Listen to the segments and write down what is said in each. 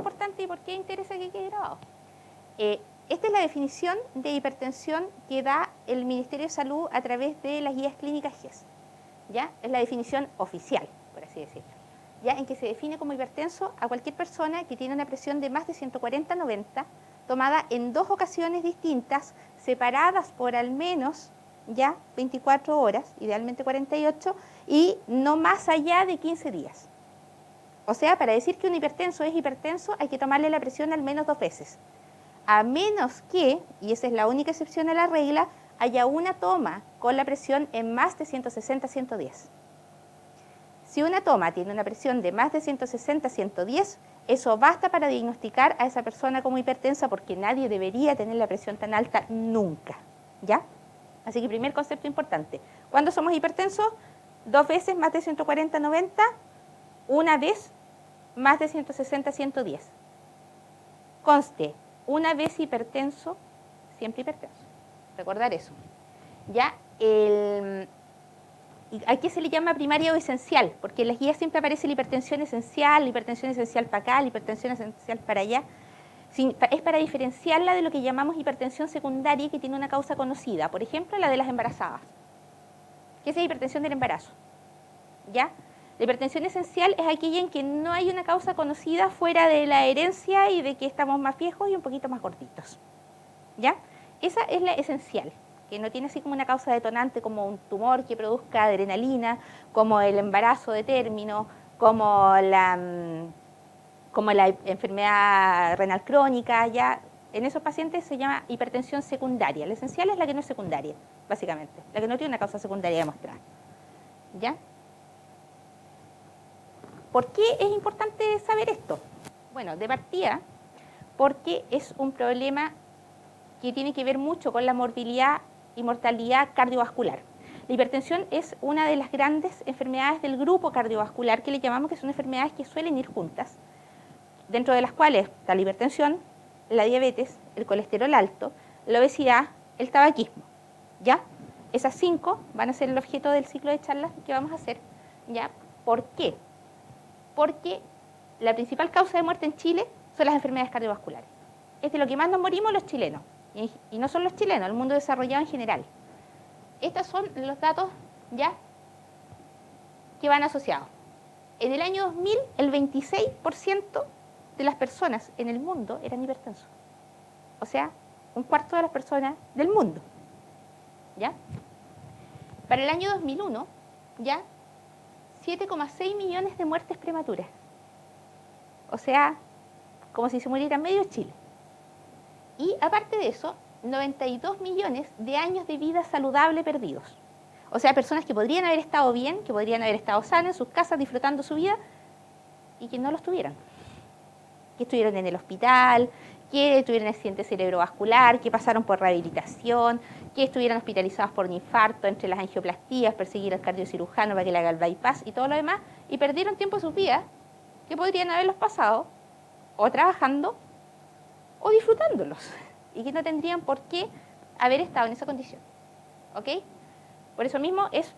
importante y por qué interesa que quede grabado. Esta es la definición de hipertensión que da el Ministerio de Salud a través de las guías clínicas GES. ¿Ya? Es la definición oficial, por así decirlo. ¿Ya? En que se define como hipertenso a cualquier persona que tiene una presión de más de 140/90, tomada en 2 ocasiones distintas, separadas por al menos ya 24 horas, idealmente 48, y no más allá de 15 días. O sea, para decir que un hipertenso es hipertenso, hay que tomarle la presión al menos 2 veces. A menos que, y esa es la única excepción a la regla, haya una toma con la presión en más de 160/110. Si una toma tiene una presión de más de 160/110, eso basta para diagnosticar a esa persona como hipertensa, porque nadie debería tener la presión tan alta nunca, ¿ya? Así que primer concepto importante. ¿Cuándo somos hipertensos? 2 veces más de 140/90, una vez más de 160/110. Conste, una vez hipertenso, siempre hipertenso. Recordar eso. ¿Ya? ¿A qué se le llama primaria o esencial? Porque en las guías siempre aparece la hipertensión esencial para acá, la hipertensión esencial para allá. Es para diferenciarla de lo que llamamos hipertensión secundaria, que tiene una causa conocida. Por ejemplo, la de las embarazadas, que es la hipertensión del embarazo. ¿Ya? La hipertensión esencial es aquella en que no hay una causa conocida fuera de la herencia y de que estamos más viejos y un poquito más gorditos. ¿Ya? Esa es la esencial, que no tiene así como una causa detonante como un tumor que produzca adrenalina, como el embarazo de término, como la enfermedad renal crónica. Ya en esos pacientes se llama hipertensión secundaria. La esencial es la que no es secundaria, básicamente, la que no tiene una causa secundaria demostrada. ¿Ya? ¿Por qué es importante saber esto? Bueno, de partida, porque es un problema que tiene que ver mucho con la morbilidad y mortalidad cardiovascular. La hipertensión es una de las grandes enfermedades del grupo cardiovascular, que le llamamos, que son enfermedades que suelen ir juntas, dentro de las cuales está la hipertensión, la diabetes, el colesterol alto, la obesidad, el tabaquismo. ¿Ya? Esas 5 van a ser el objeto del ciclo de charlas que vamos a hacer. ¿Ya? ¿Por qué? Porque la principal causa de muerte en Chile son las enfermedades cardiovasculares. Es de lo que más nos morimos los chilenos. Y no son los chilenos, el mundo desarrollado en general. Estos son los datos ya que van asociados. En el año 2000, el 26% de las personas en el mundo eran hipertensos. O sea, 1/4 de las personas del mundo. ¿Ya? Para el año 2001, ya 7,6 millones de muertes prematuras. O sea, como si se muriera medio Chile. Y aparte de eso, 92 millones de años de vida saludable perdidos. O sea, personas que podrían haber estado bien, que podrían haber estado sanas en sus casas disfrutando su vida y que no los tuvieron. Que estuvieron en el hospital, que tuvieron accidente cerebrovascular, que pasaron por rehabilitación, que estuvieron hospitalizados por un infarto, entre las angioplastías, perseguir al cardiocirujano para que le haga el bypass y todo lo demás, y perdieron tiempo de sus vidas que podrían haberlos pasado o trabajando o disfrutándolos, y que no tendrían por qué haber estado en esa condición. ¿Ok? Por eso mismo es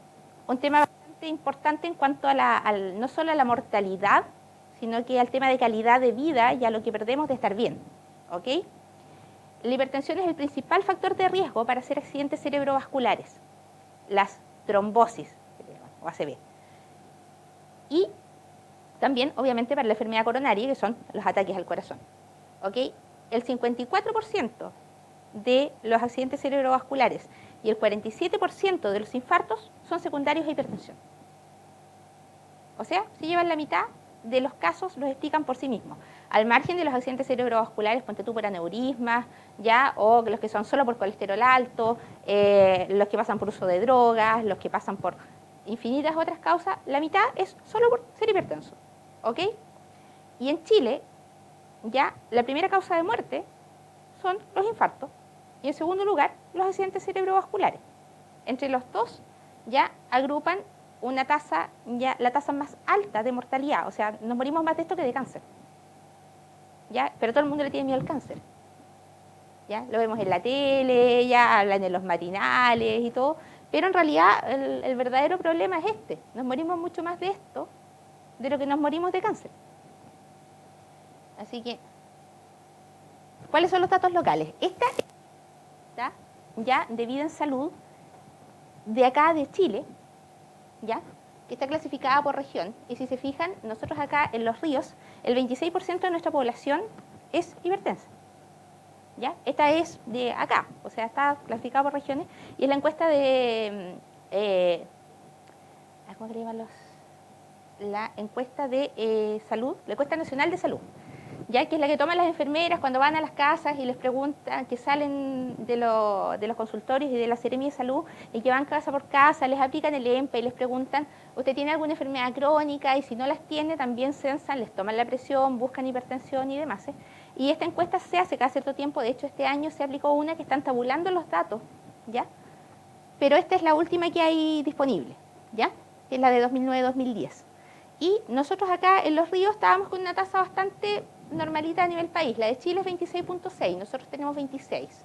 un tema bastante importante en cuanto a no solo a la mortalidad, sino que al tema de calidad de vida y a lo que perdemos de estar bien. ¿Ok? La hipertensión es el principal factor de riesgo para hacer accidentes cerebrovasculares, las trombosis, o ACV. Y también, obviamente, para la enfermedad coronaria, que son los ataques al corazón. ¿Ok? El 54% de los accidentes cerebrovasculares y el 47% de los infartos son secundarios a hipertensión. O sea, si llevan la mitad de los casos, los explican por sí mismos. Al margen de los accidentes cerebrovasculares, ponte tú por aneurismas, ya, o los que son solo por colesterol alto, los que pasan por uso de drogas, los que pasan por infinitas otras causas, la mitad es solo por ser hipertenso. ¿Ok? Y en Chile, ya, la primera causa de muerte son los infartos y en segundo lugar los accidentes cerebrovasculares. Entre los dos ya agrupan una tasa, ya la tasa más alta de mortalidad, o sea, nos morimos más de esto que de cáncer. ¿Ya? Pero todo el mundo le tiene miedo al cáncer. ¿Ya? Lo vemos en la tele, ya hablan en los matinales y todo, pero en realidad el verdadero problema es este. Nos morimos mucho más de esto de lo que nos morimos de cáncer. Así que, ¿cuáles son los datos locales? Esta está ya de vida en salud de acá de Chile, ¿ya? Que está clasificada por región. Y si se fijan, nosotros acá en Los Ríos, el 26% de nuestra población es hipertensa. ¿Ya? Esta es de acá, o sea, está clasificada por regiones y es la encuesta de... ¿cómo se llaman los? La encuesta de salud, la encuesta nacional de salud, ya que es la que toman las enfermeras cuando van a las casas y les preguntan, que salen de los consultorios y de la Seremi de Salud y que van casa por casa, les aplican el EMPA y les preguntan, ¿usted tiene alguna enfermedad crónica? Y si no las tiene, también censan, les toman la presión, buscan hipertensión y demás. Y esta encuesta se hace cada cierto tiempo, de hecho este año se aplicó una que están tabulando los datos, ¿ya? Pero esta es la última que hay disponible, ¿ya? Que es la de 2009-2010. Y nosotros acá en Los Ríos estábamos con una tasa bastante normalita a nivel país. La de Chile es 26.6, nosotros tenemos 26.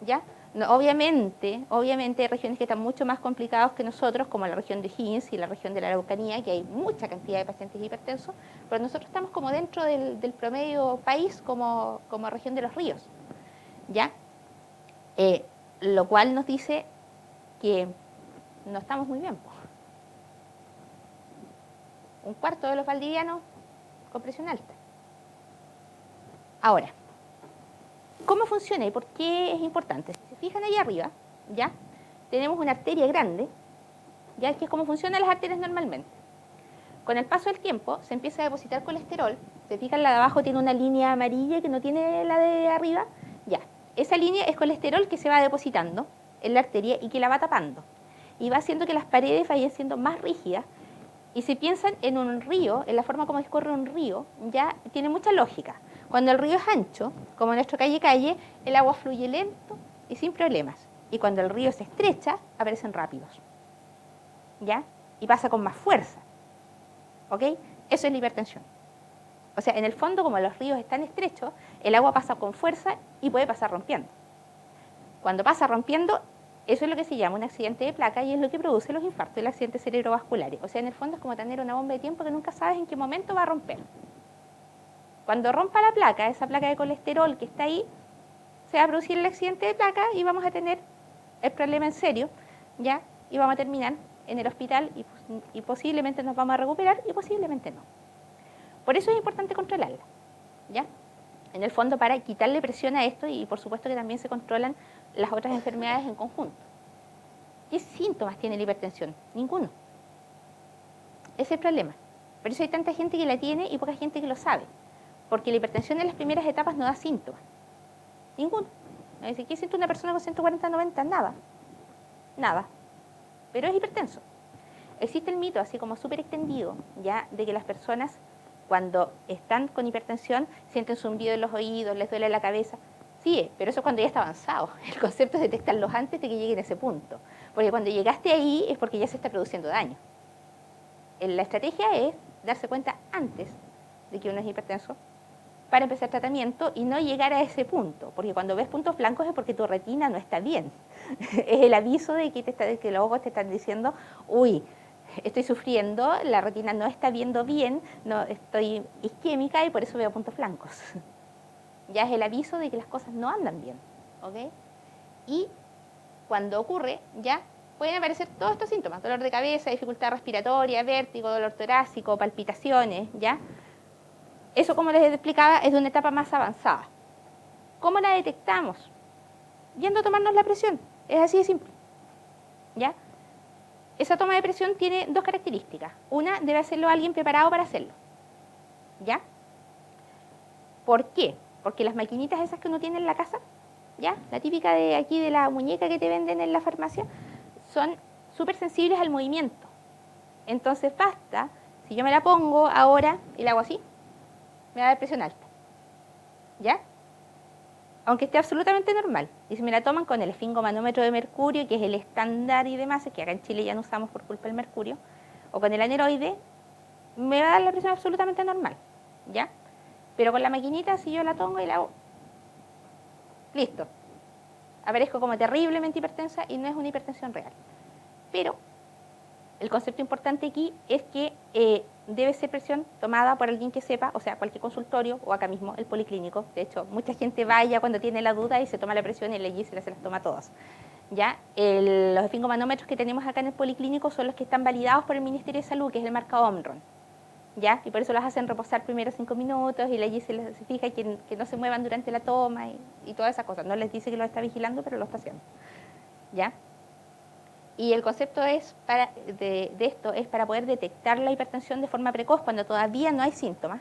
¿Ya? No, obviamente hay regiones que están mucho más complicadas que nosotros, como la región de Higgins y la región de la Araucanía, que hay mucha cantidad de pacientes hipertensos, pero nosotros estamos como dentro del promedio país como región de Los Ríos. ¿Ya? Lo cual nos dice que no estamos muy bien. Un cuarto de los valdivianos con presión alta. Ahora, ¿cómo funciona y por qué es importante? Si se fijan ahí arriba, ¿ya? Tenemos una arteria grande, ¿ya? Que es como funcionan las arterias normalmente. Con el paso del tiempo se empieza a depositar colesterol. Se fijan, la de abajo tiene una línea amarilla que no tiene la de arriba. Ya, esa línea es colesterol que se va depositando en la arteria y que la va tapando. Y va haciendo que las paredes vayan siendo más rígidas. Y si piensan en un río, en la forma como discurre un río, ya tiene mucha lógica. Cuando el río es ancho, como en nuestro calle, el agua fluye lento y sin problemas. Y cuando el río se estrecha, aparecen rápidos. ¿Ya? Y pasa con más fuerza. ¿Ok? Eso es la hipertensión. O sea, en el fondo, como los ríos están estrechos, el agua pasa con fuerza y puede pasar rompiendo. Cuando pasa rompiendo, eso es lo que se llama un accidente de placa y es lo que produce los infartos y los accidentes cerebrovasculares. O sea, en el fondo es como tener una bomba de tiempo que nunca sabes en qué momento va a romper. Cuando rompa la placa, esa placa de colesterol que está ahí, se va a producir el accidente de placa y vamos a tener el problema en serio, ¿ya? Y vamos a terminar en el hospital y posiblemente nos vamos a recuperar y posiblemente no. Por eso es importante controlarla, ¿ya? En el fondo para quitarle presión a esto y por supuesto que también se controlan las otras enfermedades en conjunto. ¿Qué síntomas tiene la hipertensión? Ninguno. Ese es el problema. Por eso hay tanta gente que la tiene y poca gente que lo sabe. Porque la hipertensión en las primeras etapas no da síntomas. Ninguno. Es decir, ¿qué siente una persona con 140-90? Nada. Nada. Pero es hipertenso. Existe el mito, así como súper extendido, ya, de que las personas cuando están con hipertensión sienten zumbido en los oídos, les duele la cabeza. Sí, pero eso es cuando ya está avanzado. El concepto es detectarlos antes de que lleguen a ese punto. Porque cuando llegaste ahí es porque ya se está produciendo daño. La estrategia es darse cuenta antes de que uno es hipertenso para empezar tratamiento y no llegar a ese punto. Porque cuando ves puntos blancos es porque tu retina no está bien. Es el aviso de que los ojos te están diciendo, uy, estoy sufriendo, la retina no está viendo bien, no, estoy isquémica y por eso veo puntos blancos. Ya es el aviso de que las cosas no andan bien, ¿ok? Y cuando ocurre, ya pueden aparecer todos estos síntomas: dolor de cabeza, dificultad respiratoria, vértigo, dolor torácico, palpitaciones, ¿ya? Eso, como les explicaba, es de una etapa más avanzada. ¿Cómo la detectamos? Yendo a tomarnos la presión, es así de simple, ¿ya? Esa toma de presión tiene dos características. Una, debe hacerlo alguien preparado para hacerlo, ¿ya? ¿Por qué? Porque las maquinitas esas que uno tiene en la casa, ¿ya? La típica de aquí de la muñeca que te venden en la farmacia, son súper sensibles al movimiento. Entonces basta, si yo me la pongo ahora y la hago así, me va a dar presión alta, ¿ya? Aunque esté absolutamente normal. Y si me la toman con el esfingomanómetro de mercurio, que es el estándar y demás, que acá en Chile ya no usamos por culpa del mercurio, o con el aneroide, me va a dar la presión absolutamente normal, ¿ya? Pero con la maquinita, si yo la tomo y la hago, listo. Aparezco como terriblemente hipertensa y no es una hipertensión real. Pero el concepto importante aquí es que debe ser presión tomada por alguien que sepa, o sea, cualquier consultorio o acá mismo, el policlínico. De hecho, mucha gente va ya cuando tiene la duda y se toma la presión y allí se las toma todas. ¿Ya? Los esfingomanómetros que tenemos acá en el policlínico son los que están validados por el Ministerio de Salud, que es el marca Omron. ¿Ya? Y por eso las hacen reposar primero 5 minutos y allí se fija que no se muevan durante la toma y todas esas cosas. No les dice que lo está vigilando, pero lo está haciendo. ¿Ya? Y el concepto de esto es para poder detectar la hipertensión de forma precoz cuando todavía no hay síntomas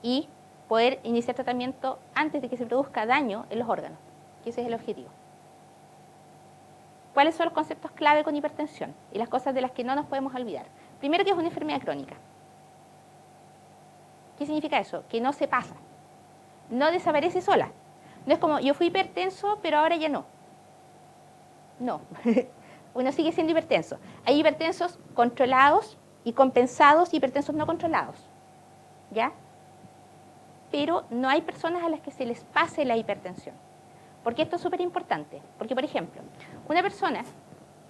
y poder iniciar tratamiento antes de que se produzca daño en los órganos, que ese es el objetivo. ¿Cuáles son los conceptos clave con hipertensión y las cosas de las que no nos podemos olvidar? Primero, que es una enfermedad crónica. ¿Qué significa eso? Que no se pasa, no desaparece sola. No es como, yo fui hipertenso, pero ahora ya no. No, uno sigue siendo hipertenso. Hay hipertensos controlados y compensados y hipertensos no controlados, ¿ya? Pero no hay personas a las que se les pase la hipertensión. ¿Por qué esto es súper importante? Porque, por ejemplo, una persona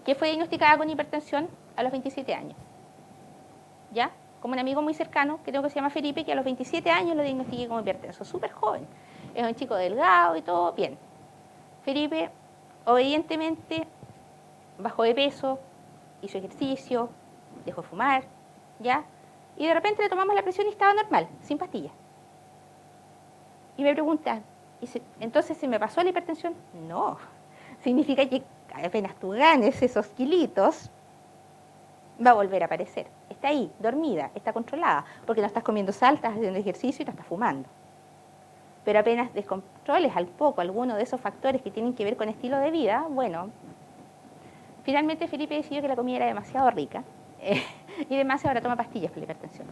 que fue diagnosticada con hipertensión a los 27 años, ¿ya? Como un amigo muy cercano que tengo que se llama Felipe, que a los 27 años lo diagnostiqué como hipertenso, súper joven. Es un chico delgado y todo bien. Felipe, obedientemente, bajó de peso, hizo ejercicio, dejó de fumar, ¿ya? Y de repente le tomamos la presión y estaba normal, sin pastillas. Y me preguntan, ¿entonces se me pasó la hipertensión? No, significa que apenas tú ganes esos kilitos, va a volver a aparecer. Está ahí, dormida, está controlada, porque no estás comiendo sal, estás haciendo ejercicio y no estás fumando. Pero apenas descontroles al poco alguno de esos factores que tienen que ver con estilo de vida, bueno, finalmente Felipe decidió que la comida era demasiado rica y además ahora toma pastillas para la hipertensión.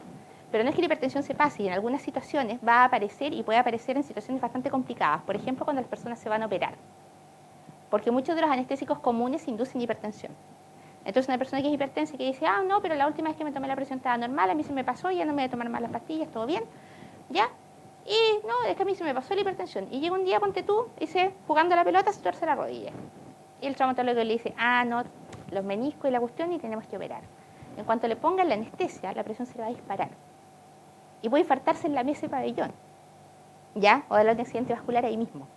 Pero no es que la hipertensión se pase y en algunas situaciones va a aparecer y puede aparecer en situaciones bastante complicadas. Por ejemplo, cuando las personas se van a operar. Porque muchos de los anestésicos comunes inducen hipertensión. Entonces una persona que es hipertensa y que dice, ah, no, pero la última vez que me tomé la presión estaba normal, a mí se me pasó, ya no me voy a tomar más las pastillas, todo bien, ¿ya? Y no, es que a mí se me pasó la hipertensión. Y llega un día, ponte tú, dice, jugando a la pelota, se torce la rodilla. Y el traumatólogo le dice, ah, no, los meniscos y la cuestión y tenemos que operar. En cuanto le pongan la anestesia, la presión se le va a disparar. Y puede infartarse en la mesa de pabellón, ¿ya? O darle un accidente vascular ahí mismo.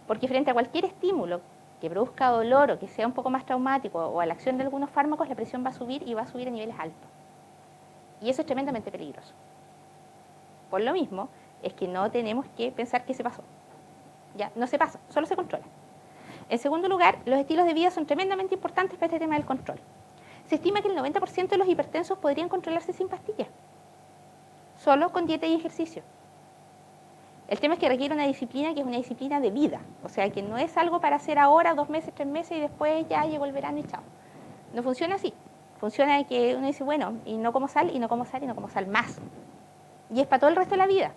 Porque frente a cualquier estímulo que produzca dolor o que sea un poco más traumático o a la acción de algunos fármacos, la presión va a subir y va a subir a niveles altos. Y eso es tremendamente peligroso. Por lo mismo, es que no tenemos que pensar que se pasó. ¿Ya? No se pasa, solo se controla. En segundo lugar, los estilos de vida son tremendamente importantes para este tema del control. Se estima que el 90% de los hipertensos podrían controlarse sin pastillas, solo con dieta y ejercicio. El tema es que requiere una disciplina que es una disciplina de vida, o sea, que no es algo para hacer ahora, 2 meses, 3 meses y después ya llegó el verano y chao. No funciona así. Funciona de que uno dice, bueno, y no como sal, y no como sal, y no como sal más. Y es para todo el resto de la vida,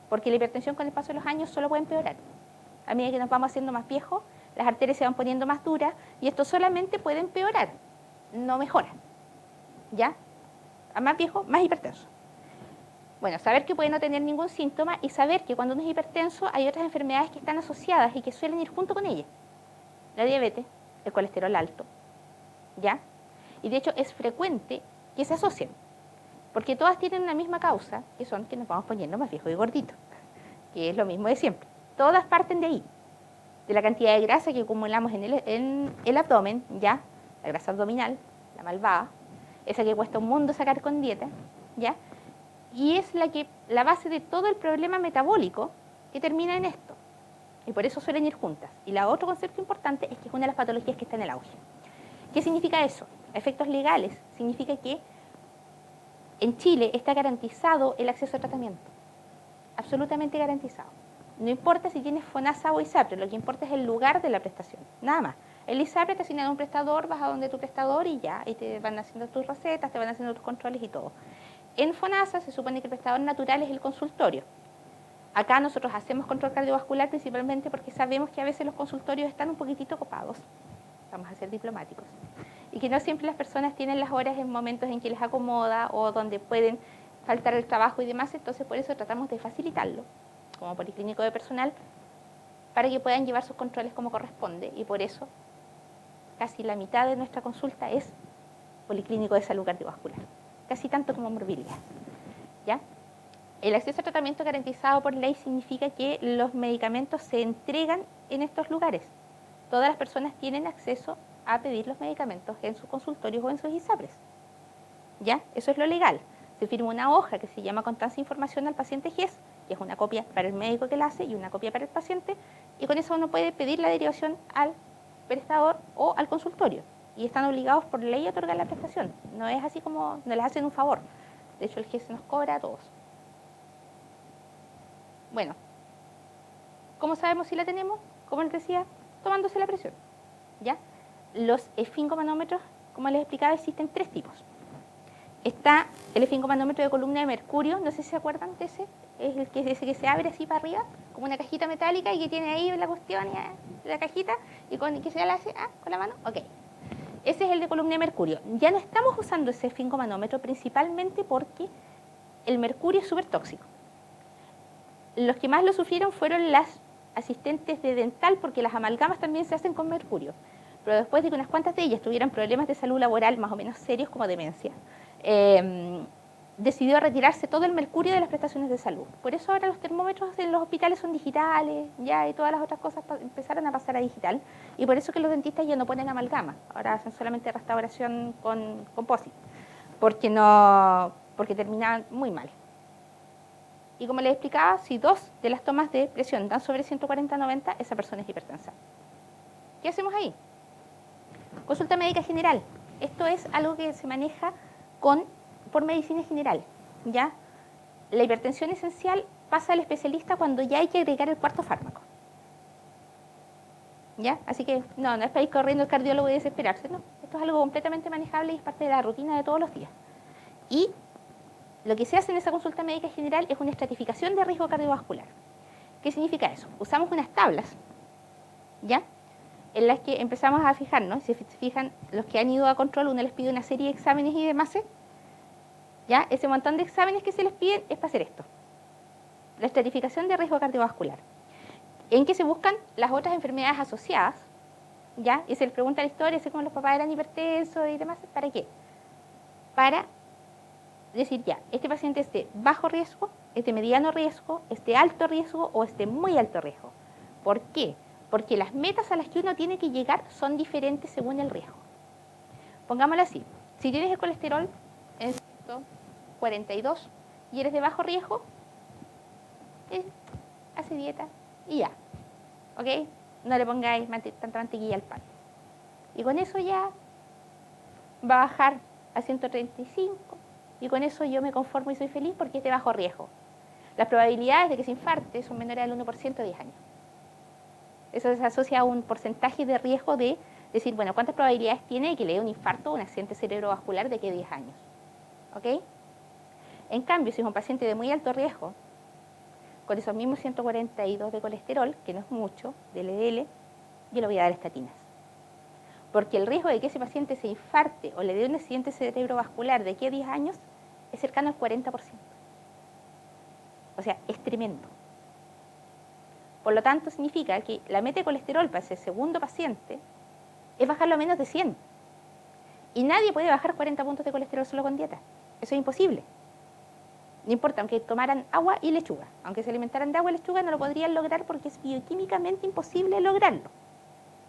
porque la hipertensión con el paso de los años solo puede empeorar. A medida que nos vamos haciendo más viejos, las arterias se van poniendo más duras y esto solamente puede empeorar, no mejora. ¿Ya? A más viejo, más hipertenso. Bueno, saber que puede no tener ningún síntoma y saber que cuando uno es hipertenso hay otras enfermedades que están asociadas y que suelen ir junto con ella. La diabetes, el colesterol alto, ¿ya? Y de hecho es frecuente que se asocien, porque todas tienen una misma causa, que son que nos vamos poniendo más viejos y gorditos, que es lo mismo de siempre. Todas parten de ahí, de la cantidad de grasa que acumulamos en el abdomen, ¿ya? La grasa abdominal, la malvada, esa que cuesta un mundo sacar con dieta, ¿ya? Y es la base de todo el problema metabólico que termina en esto. Y por eso suelen ir juntas. Y la otro concepto importante es que es una de las patologías que está en el auge. ¿Qué significa eso? A efectos legales, significa que en Chile está garantizado el acceso a tratamiento. Absolutamente garantizado. No importa si tienes FONASA o ISAPRE, lo que importa es el lugar de la prestación, nada más. El ISAPRE te asigna a un prestador, vas a donde tu prestador y ya, y te van haciendo tus recetas, te van haciendo tus controles y todo. En FONASA se supone que el prestador natural es el consultorio. Acá nosotros hacemos control cardiovascular principalmente porque sabemos que a veces los consultorios están un poquitito copados, vamos a ser diplomáticos, y que no siempre las personas tienen las horas en momentos en que les acomoda o donde pueden faltar el trabajo y demás, entonces por eso tratamos de facilitarlo, como policlínico de personal, para que puedan llevar sus controles como corresponde, y por eso casi la mitad de nuestra consulta es policlínico de salud cardiovascular. casi tanto como morbilidad, ¿ya? El acceso a tratamiento garantizado por ley significa que los medicamentos se entregan en estos lugares. Todas las personas tienen acceso a pedir los medicamentos en sus consultorios o en sus ISAPRES, ¿ya? Eso es lo legal. Se firma una hoja que se llama constancia de información al paciente GES, que es una copia para el médico que la hace y una copia para el paciente, y con eso uno puede pedir la derivación al prestador o al consultorio. Y están obligados por ley a otorgar la prestación. No es así como, no les hacen un favor. De hecho, el GES nos cobra a todos. Bueno, ¿cómo sabemos si la tenemos? Como les decía, tomándose la presión, ¿ya? Los esfingomanómetros, como les explicaba, existen 3 tipos. Está el esfingomanómetro de columna de mercurio, no sé si se acuerdan de ese, es ese que se abre así para arriba, como una cajita metálica y que tiene ahí la cuestión, la cajita, y que se la hace con la mano, ok. Ese es el de columna de mercurio. Ya no estamos usando ese esfingomanómetro principalmente porque el mercurio es súper tóxico. Los que más lo sufrieron fueron las asistentes de dental, porque las amalgamas también se hacen con mercurio. Pero después de que unas cuantas de ellas tuvieran problemas de salud laboral más o menos serios como demencia, decidió retirarse todo el mercurio de las prestaciones de salud. Por eso ahora los termómetros en los hospitales son digitales, ya, y todas las otras cosas empezaron a pasar a digital, y por eso que los dentistas ya no ponen amalgama, ahora hacen solamente restauración con composite, porque terminan muy mal. Y como les explicaba, si 2 de las tomas de presión dan sobre 140/90, esa persona es hipertensa. ¿Qué hacemos ahí? Consulta médica general. Esto es algo que se maneja por medicina general, ¿ya? La hipertensión esencial pasa al especialista cuando ya hay que agregar el 4.º fármaco, ¿ya? Así que no es para ir corriendo al cardiólogo y desesperarse, no. Esto es algo completamente manejable y es parte de la rutina de todos los días. Y lo que se hace en esa consulta médica general es una estratificación de riesgo cardiovascular. ¿Qué significa eso? Usamos unas tablas, ¿ya?, en las que empezamos a fijarnos. Si se fijan, los que han ido a control, uno les pide una serie de exámenes y demás, ¿ya? Ese montón de exámenes que se les piden es para hacer esto, la estratificación de riesgo cardiovascular, en que se buscan las otras enfermedades asociadas, ¿ya? Y se les pregunta la historia, así como los papás eran hipertensos y demás, ¿para qué? Para decir, ya, este paciente es de bajo riesgo, es de mediano riesgo, es de alto riesgo o es de muy alto riesgo. ¿Por qué? Porque las metas a las que uno tiene que llegar son diferentes según el riesgo. Pongámoslo así, si tienes el colesterol en 142 y eres de bajo riesgo, hace dieta y ya, ¿ok? No le pongáis tanta mantequilla al pan. Y con eso ya va a bajar a 135 y con eso yo me conformo y soy feliz porque es de bajo riesgo. Las probabilidades de que se infarte son menores al 1% a 10 años. Eso se asocia a un porcentaje de riesgo de decir, bueno, ¿cuántas probabilidades tiene de que le dé un infarto o un accidente cerebrovascular de que 10 años? ¿Ok? En cambio, si es un paciente de muy alto riesgo, con esos mismos 142 de colesterol, que no es mucho, de LDL, yo le voy a dar estatinas. Porque el riesgo de que ese paciente se infarte o le dé un accidente cerebrovascular de aquí a 10 años es cercano al 40%. O sea, es tremendo. Por lo tanto, significa que la meta de colesterol para ese segundo paciente es bajarlo a menos de 100. Y nadie puede bajar 40 puntos de colesterol solo con dieta. Eso es imposible. No importa, aunque tomaran agua y lechuga. Aunque se alimentaran de agua y lechuga, no lo podrían lograr porque es bioquímicamente imposible lograrlo.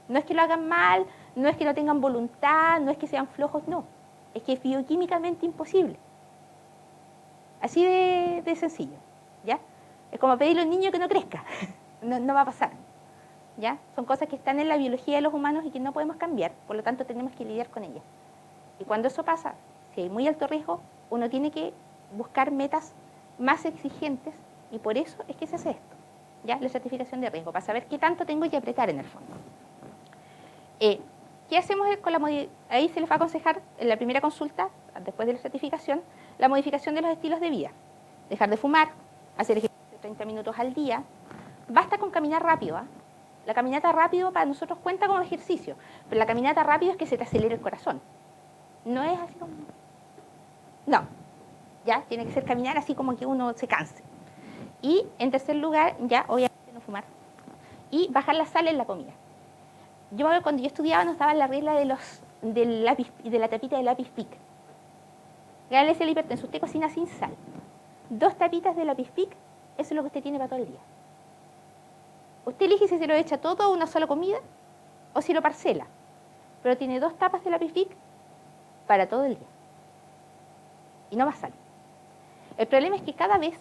No es que lo hagan mal, no es que no tengan voluntad, no es que sean flojos, no. Es que es bioquímicamente imposible. Así de sencillo, ¿ya? Es como pedirle a un niño que no crezca. No va a pasar, ¿ya? Son cosas que están en la biología de los humanos y que no podemos cambiar, por lo tanto tenemos que lidiar con ellas. Y cuando eso pasa, si hay muy alto riesgo, uno tiene que buscar metas más exigentes y por eso es que se hace esto, ¿ya? La estratificación de riesgo, para saber qué tanto tengo que apretar en el fondo. ¿Qué hacemos con la modificación? Ahí se les va a aconsejar en la primera consulta, después de la estratificación, la modificación de los estilos de vida. Dejar de fumar, hacer ejercicio de 30 minutos al día. Basta con caminar rápido, ¿eh? La caminata rápido para nosotros cuenta como ejercicio, pero la caminata rápido es que se te acelere el corazón. No es así como... No, ya tiene que ser caminar así como que uno se canse. Y en tercer lugar, ya obviamente no fumar. Y bajar la sal en la comida. Cuando yo estudiaba nos daban la regla del lápiz y de la tapita de lápiz Bic. Gánese el hipertenso, usted cocina sin sal. 2 tapitas de Lapific, eso es lo que usted tiene para todo el día. Usted elige si se lo echa todo a una sola comida o si lo parcela. Pero tiene 2 tapas de Lapific para todo el día. Y no más sal. El problema es que cada vez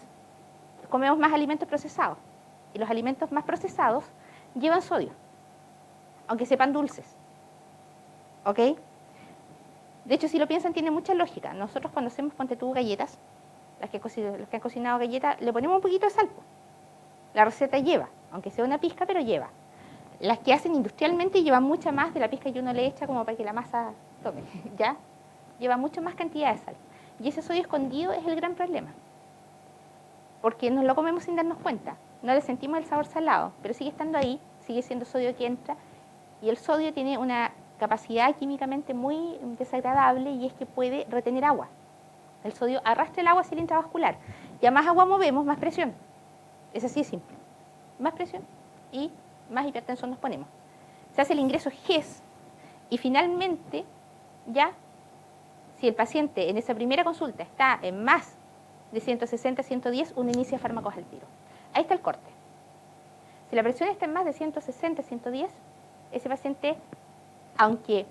comemos más alimentos procesados. Y los alimentos más procesados llevan sodio, aunque sepan dulces. ¿Ok? De hecho, si lo piensan, tiene mucha lógica. Nosotros cuando hacemos, ponte tú, galletas, los que han cocinado galletas, le ponemos un poquito de sal. La receta lleva, aunque sea una pizca, pero lleva. Las que hacen industrialmente llevan mucha más de la pizca que uno le echa como para que la masa tome, ¿ya? Lleva mucho más cantidad de sal. Y ese sodio escondido es el gran problema. Porque nos lo comemos sin darnos cuenta. No le sentimos el sabor salado, pero sigue estando ahí, sigue siendo sodio que entra. Y el sodio tiene una capacidad químicamente muy desagradable y es que puede retener agua. El sodio arrastra el agua hacia el intravascular. Y a más agua movemos, más presión. Es así de simple. Más presión y más hipertensión nos ponemos. Se hace el ingreso GES y finalmente ya, si el paciente en esa primera consulta está en más de 160, 110, uno inicia fármacos al tiro. Ahí está el corte. Si la presión está en más de 160, 110, ese paciente, aunque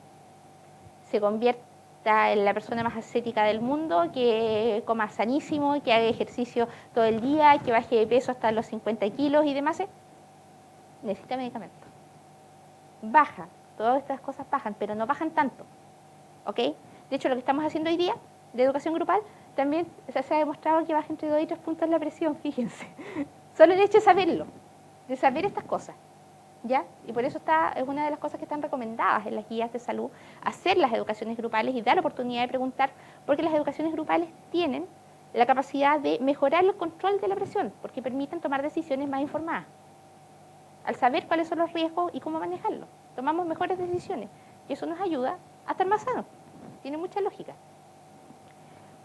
se convierta en la persona más ascética del mundo, que coma sanísimo, que haga ejercicio todo el día, que baje de peso hasta los 50 kilos y demás, necesita medicamento. Baja, todas estas cosas bajan, pero no bajan tanto. ¿Ok? De hecho, lo que estamos haciendo hoy día de educación grupal, también se ha demostrado que baja entre 2 y 3 puntos la presión, fíjense. Solo el hecho de saberlo, de saber estas cosas. ¿Ya? Y por eso es una de las cosas que están recomendadas en las guías de salud, hacer las educaciones grupales y dar la oportunidad de preguntar, porque las educaciones grupales tienen la capacidad de mejorar el control de la presión, porque permiten tomar decisiones más informadas. Al saber cuáles son los riesgos y cómo manejarlos, tomamos mejores decisiones y eso nos ayuda a estar más sanos. Tiene mucha lógica.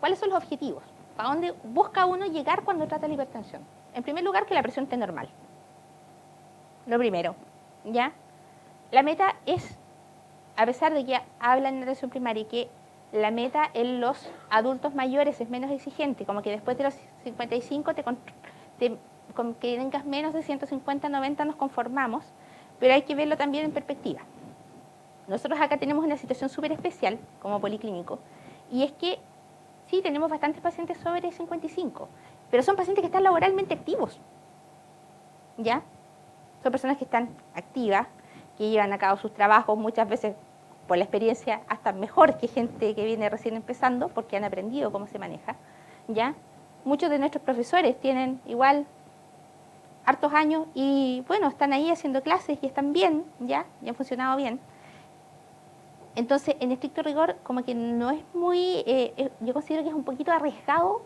¿Cuáles son los objetivos? ¿Para dónde busca uno llegar cuando trata la hipertensión? En primer lugar, que la presión esté normal. Lo primero, ¿ya? La meta es, a pesar de que hablan en la atención primaria, que la meta en los adultos mayores es menos exigente, como que después de los 55 con que tengas menos de 150, 90 nos conformamos, pero hay que verlo también en perspectiva. Nosotros acá tenemos una situación súper especial como policlínico, y es que sí, tenemos bastantes pacientes sobre 55, pero son pacientes que están laboralmente activos, ¿ya? Son personas que están activas, que llevan a cabo sus trabajos muchas veces por la experiencia hasta mejor que gente que viene recién empezando porque han aprendido cómo se maneja, ¿ya? Muchos de nuestros profesores tienen igual hartos años y bueno, están ahí haciendo clases y están bien, ¿ya? Y han funcionado bien. Entonces, en estricto rigor, como que no es muy, yo considero que es un poquito arriesgado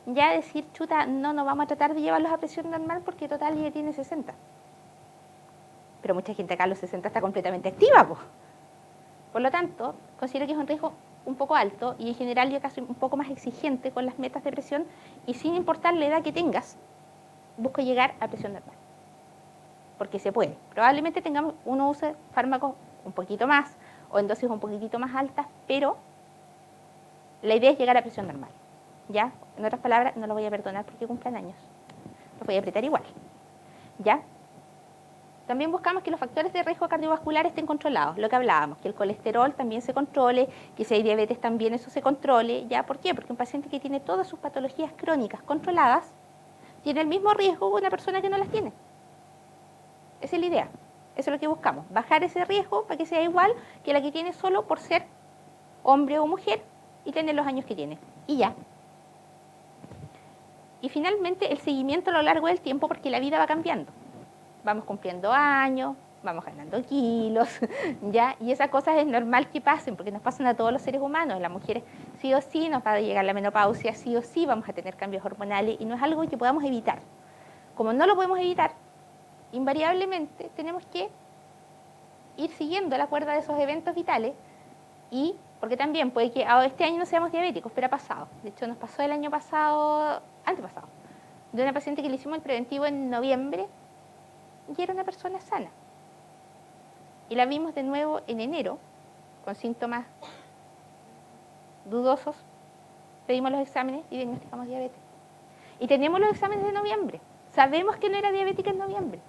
ya decir, chuta, no vamos a tratar de llevarlos a presión normal porque total ya tiene 60. Pero mucha gente acá a los 60 está completamente activa, pues. Por lo tanto, considero que es un riesgo un poco alto y en general yo casi un poco más exigente con las metas de presión y sin importar la edad que tengas, busco llegar a presión normal. Porque se puede. Probablemente uno use fármacos un poquito más o en dosis un poquitito más altas, pero la idea es llegar a presión normal. ¿Ya? En otras palabras, no lo voy a perdonar porque cumplan años. Los voy a apretar igual. ¿Ya? También buscamos que los factores de riesgo cardiovascular estén controlados, lo que hablábamos, que el colesterol también se controle, que si hay diabetes también eso se controle. ¿Ya? ¿Por qué? Porque un paciente que tiene todas sus patologías crónicas controladas tiene el mismo riesgo que una persona que no las tiene. Esa es la idea. Eso es lo que buscamos, bajar ese riesgo para que sea igual que la que tiene solo por ser hombre o mujer y tener los años que tiene. Y ya. Y finalmente el seguimiento a lo largo del tiempo porque la vida va cambiando. Vamos cumpliendo años, vamos ganando kilos, ¿ya? Y esas cosas es normal que pasen porque nos pasan a todos los seres humanos. Las mujeres sí o sí nos va a llegar la menopausia, sí o sí vamos a tener cambios hormonales y no es algo que podamos evitar. Como no lo podemos evitar, invariablemente tenemos que ir siguiendo la cuerda de esos eventos vitales y porque también puede que este año no seamos diabéticos, pero ha pasado. De hecho, nos pasó el año pasado, antepasado, de una paciente que le hicimos el preventivo en noviembre y era una persona sana. Y la vimos de nuevo en enero con síntomas dudosos pedimos los exámenes y diagnosticamos diabetes. Y tenemos los exámenes de noviembre. Sabemos que no era diabética en noviembre.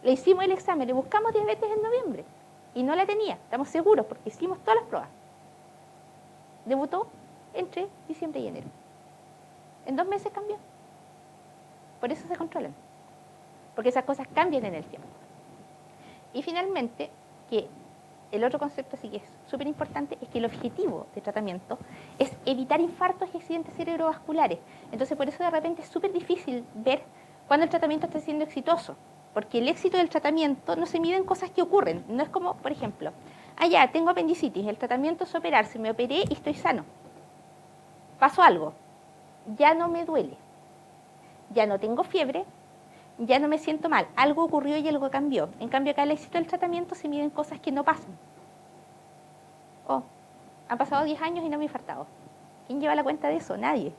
Le hicimos el examen, le buscamos diabetes en noviembre y no la tenía, estamos seguros porque hicimos todas las pruebas. Debutó entre diciembre y enero. En 2 meses cambió. Por eso se controlan, porque esas cosas cambian en el tiempo. Y finalmente, que el otro concepto sí que es súper importante, es que el objetivo de tratamiento es evitar infartos y accidentes cerebrovasculares. Entonces, por eso de repente es súper difícil ver cuándo el tratamiento está siendo exitoso, porque el éxito del tratamiento no se mide en cosas que ocurren. No es como, por ejemplo, ya tengo apendicitis, el tratamiento es operarse, me operé y estoy sano. Pasó algo, ya no me duele, ya no tengo fiebre, ya no me siento mal, algo ocurrió y algo cambió. En cambio, acá el éxito del tratamiento se mide en cosas que no pasan. Oh, han pasado 10 años y no me he infartado. ¿Quién lleva la cuenta de eso? Nadie.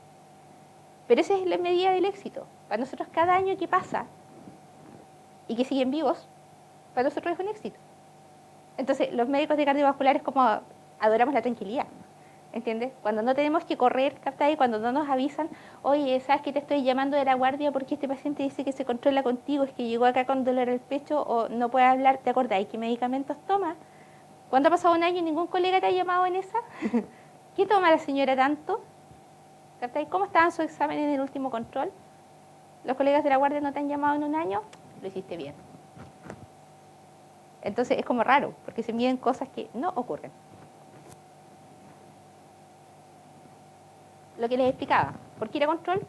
Pero esa es la medida del éxito. Para nosotros, cada año que pasa y que siguen vivos, para nosotros es un éxito. Entonces, los médicos de cardiovasculares como adoramos la tranquilidad. ¿Entiendes? Cuando no tenemos que correr, ¿captáis? Cuando no nos avisan, oye, ¿sabes que te estoy llamando de la guardia porque este paciente dice que se controla contigo, es que llegó acá con dolor al pecho o no puede hablar? ¿Te acordáis qué medicamentos toma? ¿Cuándo ha pasado un año y ningún colega te ha llamado en esa? ¿Qué toma la señora tanto? ¿Captáis? ¿Cómo estaban sus exámenes en el último control? ¿Los colegas de la guardia no te han llamado en un año? Lo hiciste bien. Entonces es como raro, porque se miden cosas que no ocurren. Lo que les explicaba, ¿por qué ir a control?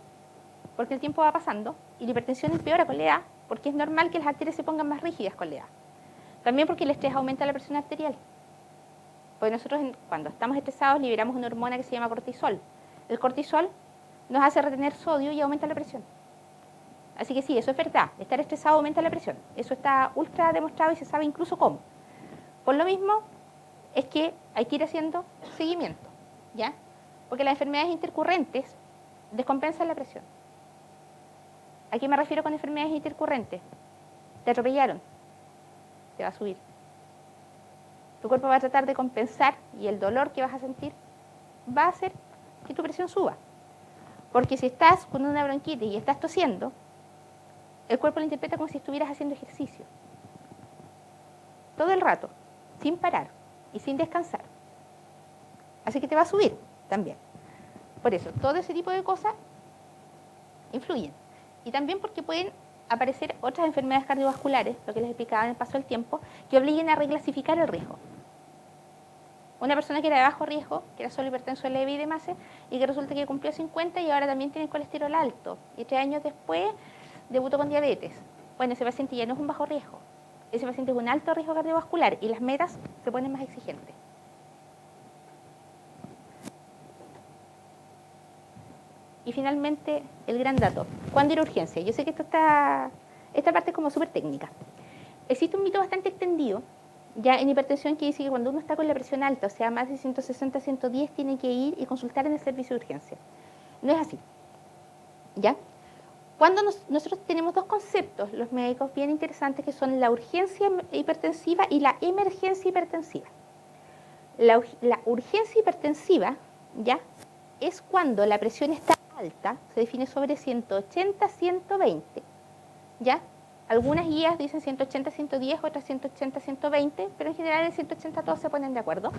Porque el tiempo va pasando y la hipertensión empeora con la edad, porque es normal que las arterias se pongan más rígidas con la edad. También porque el estrés aumenta la presión arterial. Porque nosotros cuando estamos estresados liberamos una hormona que se llama cortisol. El cortisol nos hace retener sodio y aumenta la presión. Así que sí, eso es verdad, estar estresado aumenta la presión. Eso está ultra demostrado y se sabe incluso cómo. Por lo mismo es que hay que ir haciendo seguimiento, ¿ya? Porque las enfermedades intercurrentes descompensan la presión. ¿A qué me refiero con enfermedades intercurrentes? Te atropellaron, te va a subir. Tu cuerpo va a tratar de compensar y el dolor que vas a sentir va a hacer que tu presión suba. Porque si estás con una bronquitis y estás tosiendo, el cuerpo lo interpreta como si estuvieras haciendo ejercicio. Todo el rato, sin parar y sin descansar. Así que te va a subir también. Por eso, todo ese tipo de cosas influyen. Y también porque pueden aparecer otras enfermedades cardiovasculares, lo que les explicaba en el paso del tiempo, que obliguen a reclasificar el riesgo. Una persona que era de bajo riesgo, que era solo hipertenso leve y demás, y que resulta que cumplió 50 y ahora también tiene colesterol alto. Y 3 años después debutó con diabetes. Bueno, ese paciente ya no es un bajo riesgo. Ese paciente es un alto riesgo cardiovascular y las metas se ponen más exigentes. Y finalmente, el gran dato. ¿Cuándo ir a urgencia? Yo sé que esta parte es como súper técnica. Existe un mito bastante extendido, ya en hipertensión, que dice que cuando uno está con la presión alta, o sea, más de 160, 110, tiene que ir y consultar en el servicio de urgencia. No es así, ¿ya? Cuando nosotros tenemos dos conceptos, los médicos bien interesantes, que son la urgencia hipertensiva y la emergencia hipertensiva. La urgencia hipertensiva, ¿ya?, es cuando la presión está alta, se define sobre 180, 120, ¿ya? Algunas guías dicen 180, 110, otras 180, 120, pero en general en 180 todos se ponen de acuerdo,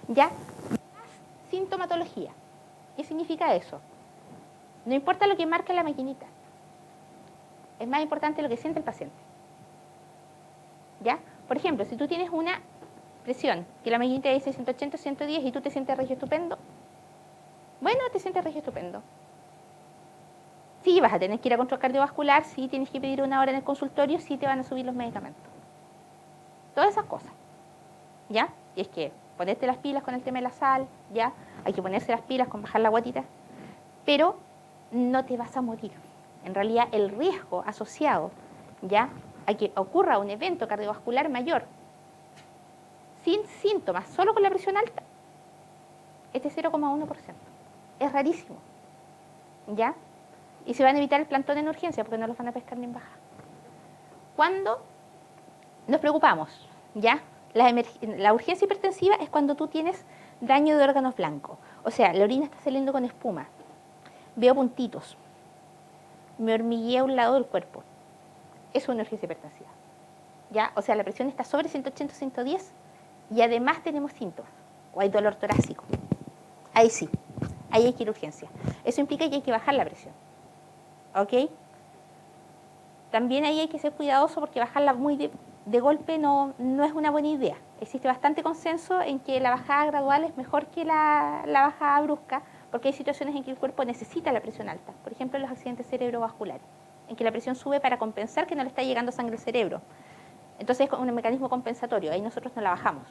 ¿ya? Más sintomatología. ¿Qué significa eso? No importa lo que marca la maquinita, es más importante lo que siente el paciente, ¿ya? Por ejemplo, si tú tienes una presión que la maquinita dice 180, 110 y tú te sientes regio estupendo, bueno, te sientes regio estupendo. Sí, vas a tener que ir a control cardiovascular, sí tienes que pedir una hora en el consultorio, sí te van a subir los medicamentos. Todas esas cosas, ¿ya? Y es que ponerte las pilas con el tema de la sal, ¿ya? Hay que ponerse las pilas con bajar la guatita, pero no te vas a morir. En realidad, el riesgo asociado, ¿ya?, a que ocurra un evento cardiovascular mayor, sin síntomas, solo con la presión alta, es de 0,1%. Es rarísimo, ¿ya? Y se van a evitar el plantón en urgencia porque no los van a pescar ni en baja. Cuando nos preocupamos, ¿ya? La urgencia hipertensiva es cuando tú tienes daño de órganos blancos. O sea, la orina está saliendo con espuma, veo puntitos, me hormiguea a un lado del cuerpo. Eso es una urgencia hipertensiva. ¿Ya? O sea, la presión está sobre 180, 110 y además tenemos síntomas. O hay dolor torácico. Ahí sí, ahí hay que ir a urgencia. Eso implica que hay que bajar la presión. ¿Ok? También ahí hay que ser cuidadoso porque bajarla muy de golpe no es una buena idea. Existe bastante consenso en que la bajada gradual es mejor que la bajada brusca, porque hay situaciones en que el cuerpo necesita la presión alta. Por ejemplo, en los accidentes cerebrovasculares, en que la presión sube para compensar que no le está llegando sangre al cerebro. Entonces es un mecanismo compensatorio, ahí nosotros no la bajamos.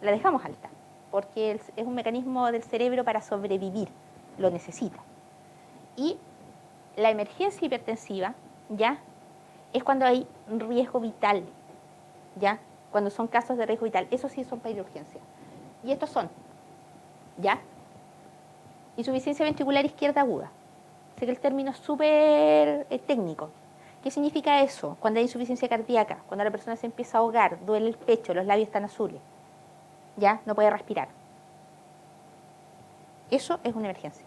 La dejamos alta, porque es un mecanismo del cerebro para sobrevivir, lo necesita. Y la emergencia hipertensiva, ¿ya? Es cuando hay riesgo vital, ¿ya? Cuando son casos de riesgo vital, eso sí son para ir a urgencia. Y estos son, ¿ya? Insuficiencia ventricular izquierda aguda. Sé que el término es súper técnico. ¿Qué significa eso? Cuando hay insuficiencia cardíaca, cuando la persona se empieza a ahogar, duele el pecho, los labios están azules, ¿ya? No puede respirar. Eso es una emergencia.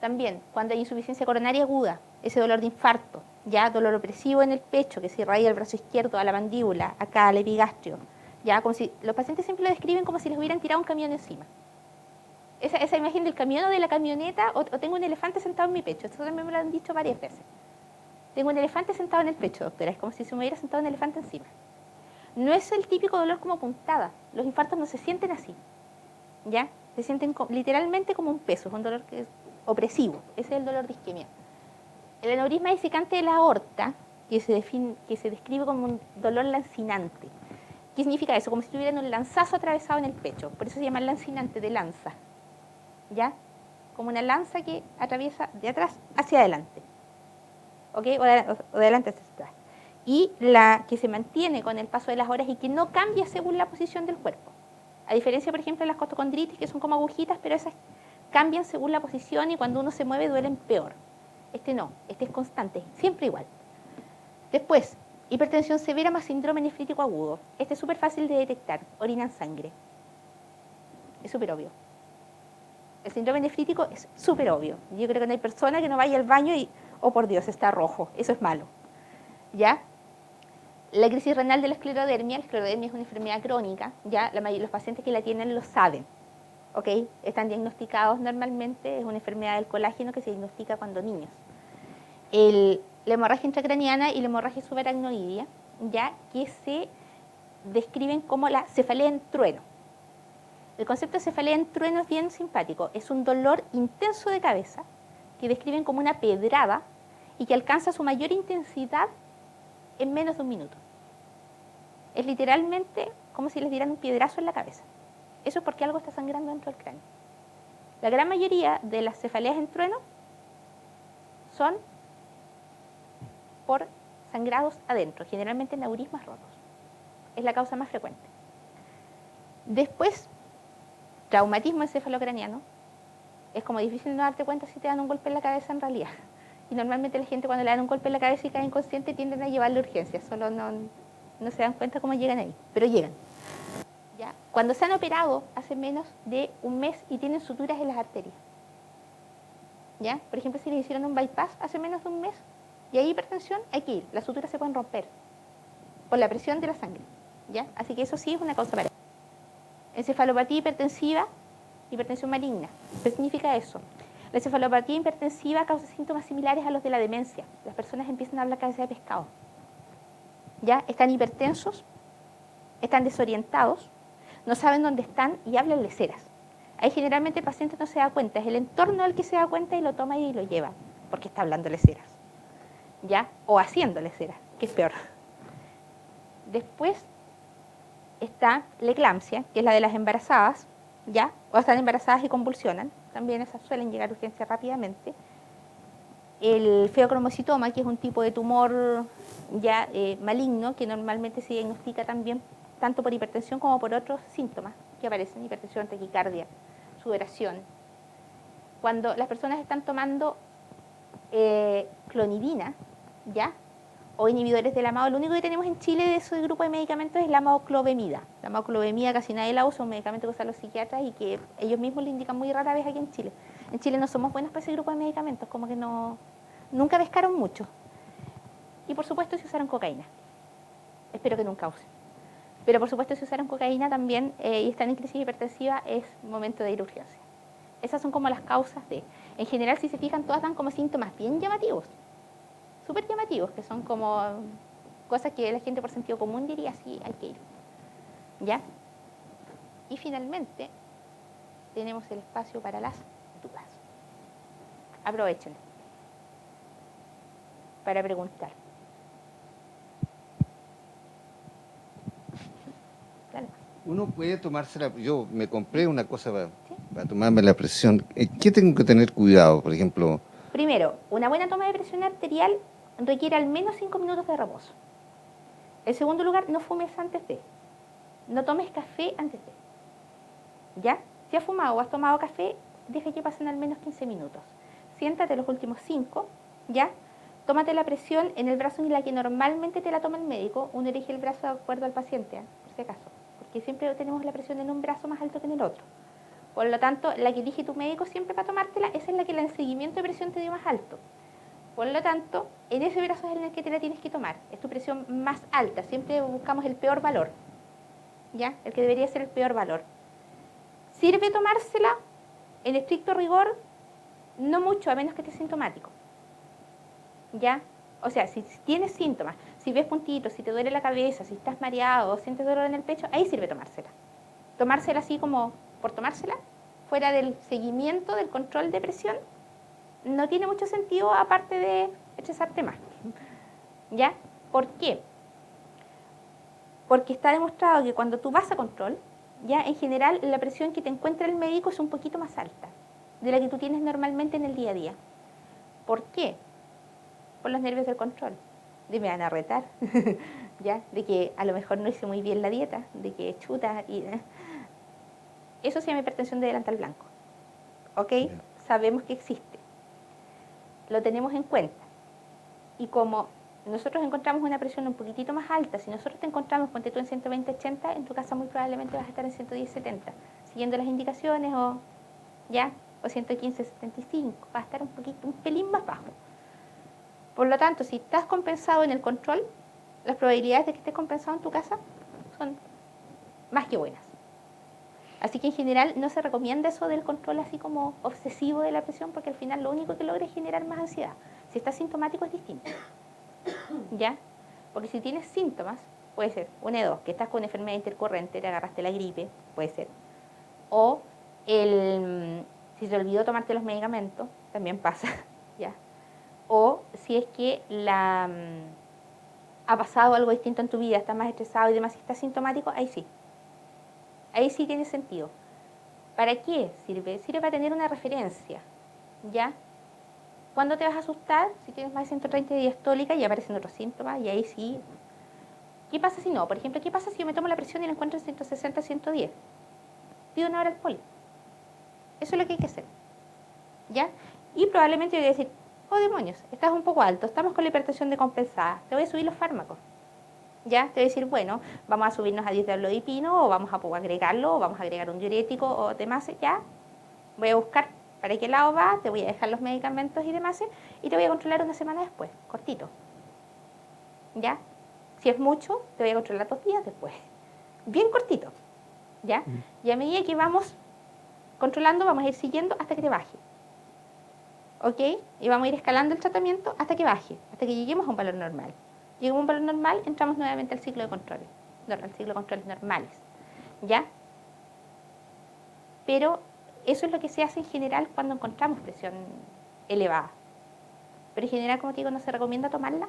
También, cuando hay insuficiencia coronaria aguda, ese dolor de infarto, ya dolor opresivo en el pecho, que se irradia el brazo izquierdo a la mandíbula, acá al epigastrio, ya como si los pacientes siempre lo describen como si les hubieran tirado un camión encima. Esa imagen del camión o de la camioneta, o tengo un elefante sentado en mi pecho, esto también me lo han dicho varias veces. Tengo un elefante sentado en el pecho, doctora, es como si se me hubiera sentado un elefante encima. No es el típico dolor como puntada, los infartos no se sienten así, ¿ya? Se sienten literalmente como un peso, es un dolor que es opresivo, ese es el dolor de isquemia. El aneurisma disecante de la aorta, que se describe como un dolor lancinante. ¿Qué significa eso? Como si tuvieran un lanzazo atravesado en el pecho, por eso se llama lancinante, de lanza, ¿ya? Como una lanza que atraviesa de atrás hacia adelante, ¿ok? O de adelante hacia atrás. Y la que se mantiene con el paso de las horas y que no cambia según la posición del cuerpo. A diferencia, por ejemplo, de las costocondritis, que son como agujitas, pero esas cambian según la posición y cuando uno se mueve duelen peor. Este no, este es constante, siempre igual. Después, hipertensión severa más síndrome nefrítico agudo. Este es súper fácil de detectar, orinan sangre. Es súper obvio. El síndrome nefrítico es súper obvio. Yo creo que no hay persona que no vaya al baño y, oh por Dios, está rojo. Eso es malo. ¿Ya? La crisis renal de la esclerodermia es una enfermedad crónica, ¿ya? Los pacientes que la tienen lo saben, ¿ok? Están diagnosticados normalmente, es una enfermedad del colágeno que se diagnostica cuando niños. La hemorragia intracraniana y la hemorragia subaracnoidea, ya que se describen como la cefalea en trueno. El concepto de cefalea en trueno es bien simpático, es un dolor intenso de cabeza que describen como una pedrada y que alcanza su mayor intensidad en menos de un minuto. Es literalmente como si les dieran un piedrazo en la cabeza. Eso es porque algo está sangrando dentro del cráneo. La gran mayoría de las cefaleas en trueno son por sangrados adentro, generalmente aneurismas rotos. Es la causa más frecuente. Después, traumatismo encefalocraniano. Es como difícil no darte cuenta si te dan un golpe en la cabeza en realidad. Y normalmente la gente cuando le dan un golpe en la cabeza y cae inconsciente tienden a llevarle urgencia, solo no se dan cuenta cómo llegan ahí, pero llegan. ¿Ya? Cuando se han operado hace menos de un mes y tienen suturas en las arterias. ¿Ya? Por ejemplo, si les hicieron un bypass hace menos de un mes y hay hipertensión, hay que ir. Las suturas se pueden romper por la presión de la sangre. ¿Ya? Así que eso sí es una causa para. Encefalopatía hipertensiva, hipertensión maligna. ¿Qué significa eso? La encefalopatía hipertensiva causa síntomas similares a los de la demencia. Las personas empiezan a hablar cabeza de pescado. ¿Ya? Están hipertensos, están desorientados, no saben dónde están y hablan leceras. Ahí generalmente el paciente no se da cuenta, es el entorno el que se da cuenta y lo toma y lo lleva, porque está hablando leceras, ¿ya? O haciendo leceras, que es peor. Después está la eclampsia, que es la de las embarazadas, ¿ya? O están embarazadas y convulsionan, también esas suelen llegar a urgencia rápidamente. El feocromocitoma, que es un tipo de tumor ya maligno, que normalmente se diagnostica también tanto por hipertensión como por otros síntomas que aparecen, hipertensión, taquicardia, sudoración. Cuando las personas están tomando clonidina, ¿ya? o inhibidores del AMAO. Lo único que tenemos en Chile de ese grupo de medicamentos es la amoclovemida. La amoclovemida casi nadie la usa, un medicamento que usan los psiquiatras y que ellos mismos le indican muy rara vez aquí en Chile. En Chile no somos buenos para ese grupo de medicamentos, como que no, nunca pescaron mucho. Y por supuesto si usaron cocaína. Espero que nunca usen. Pero por supuesto si usaron cocaína también y están en crisis hipertensiva es momento de ir a urgencia. Esas son como las causas de... En general, si se fijan, todas dan como síntomas bien llamativos. Súper llamativos, que son como cosas que la gente por sentido común diría, sí, hay que ir. ¿Ya? Y finalmente, tenemos el espacio para las dudas. Aprovechenlo para preguntar. Dale. Uno puede tomársela, yo me compré una cosa ¿Sí? para tomarme la presión. ¿Qué tengo que tener cuidado? Por ejemplo, Primero, una buena toma de presión arterial requiere al menos 5 minutos de reposo. En segundo lugar, no fumes antes de. No tomes café antes de. ¿Ya? Si has fumado o has tomado café, deja que pasen al menos 15 minutos. Siéntate los últimos 5, ¿ya? Tómate la presión en el brazo en la que normalmente te la toma el médico. Uno elige el brazo de acuerdo al paciente, por si acaso. Porque siempre tenemos la presión en un brazo más alto que en el otro. Por lo tanto, la que elige tu médico siempre para tomártela, esa es la que en seguimiento de presión te dio más alto. Por lo tanto, en ese brazo es en el que te la tienes que tomar. Es tu presión más alta. Siempre buscamos el peor valor. ¿Ya? El que debería ser el peor valor. ¿Sirve tomársela? En estricto rigor, no mucho, a menos que estés sintomático. ¿Ya? O sea, si tienes síntomas, si ves puntitos, si te duele la cabeza, si estás mareado, sientes dolor en el pecho, ahí sirve tomársela. Tomársela así como por tomársela, fuera del seguimiento, del control de presión, no tiene mucho sentido aparte de estresarte más. ¿Ya? ¿Por qué? Porque está demostrado que cuando tú vas a control, ya en general la presión que te encuentra el médico es un poquito más alta de la que tú tienes normalmente en el día a día. ¿Por qué? Por los nervios del control. De me van a retar, ¿ya? De que a lo mejor no hice muy bien la dieta, de que chuta y... Eso se llama hipertensión de delantal blanco. ¿Ok? yeah. Sabemos que existe. Lo tenemos en cuenta. Y como nosotros encontramos una presión un poquitito más alta, si nosotros te encontramos, ponte tú en 120-80, en tu casa muy probablemente vas a estar en 110-70, siguiendo las indicaciones o, ¿ya? O 115-75, vas a estar un pelín más bajo. Por lo tanto, si estás compensado en el control, las probabilidades de que estés compensado en tu casa son más que buenas. Así que en general no se recomienda eso del control así como obsesivo de la presión, porque al final lo único que logra es generar más ansiedad. Si estás sintomático es distinto. ¿Ya? Porque si tienes síntomas, puede ser una de dos, que estás con una enfermedad intercorrente, te agarraste la gripe, puede ser. O si te olvidó tomarte los medicamentos, también pasa, ¿ya? O si es que ha pasado algo distinto en tu vida, estás más estresado y demás, si estás sintomático, ahí sí. Ahí sí tiene sentido. ¿Para qué sirve? Sirve para tener una referencia, ¿ya? ¿Cuándo te vas a asustar? Si tienes más de 130 de diastólica y aparecen otros síntomas, y ahí sí. ¿Qué pasa si no? Por ejemplo, ¿qué pasa si yo me tomo la presión y la encuentro en 160, 110? Pido una hora al poli. Eso es lo que hay que hacer, ¿ya? Y probablemente yo voy a decir, oh demonios, estás un poco alto, estamos con la hipertensión decompensada, te voy a subir los fármacos. ¿Ya? Te voy a decir, bueno, vamos a subirnos a 10 de amlodipino, o vamos a agregarlo, o vamos a agregar un diurético, o demás, ya. Voy a buscar para qué lado va, te voy a dejar los medicamentos y demás, y te voy a controlar una semana después, cortito. ¿Ya? Si es mucho, te voy a controlar 2 días después. Bien cortito. ¿Ya? Y a medida que vamos controlando, vamos a ir siguiendo hasta que te baje. ¿Ok? Y vamos a ir escalando el tratamiento hasta que baje, hasta que lleguemos a un valor normal. Llegamos a un valor normal, entramos nuevamente al ciclo de controles, al ciclo de controles normales. ¿Ya? Pero eso es lo que se hace en general cuando encontramos presión elevada. Pero en general, como te digo, no se recomienda tomarla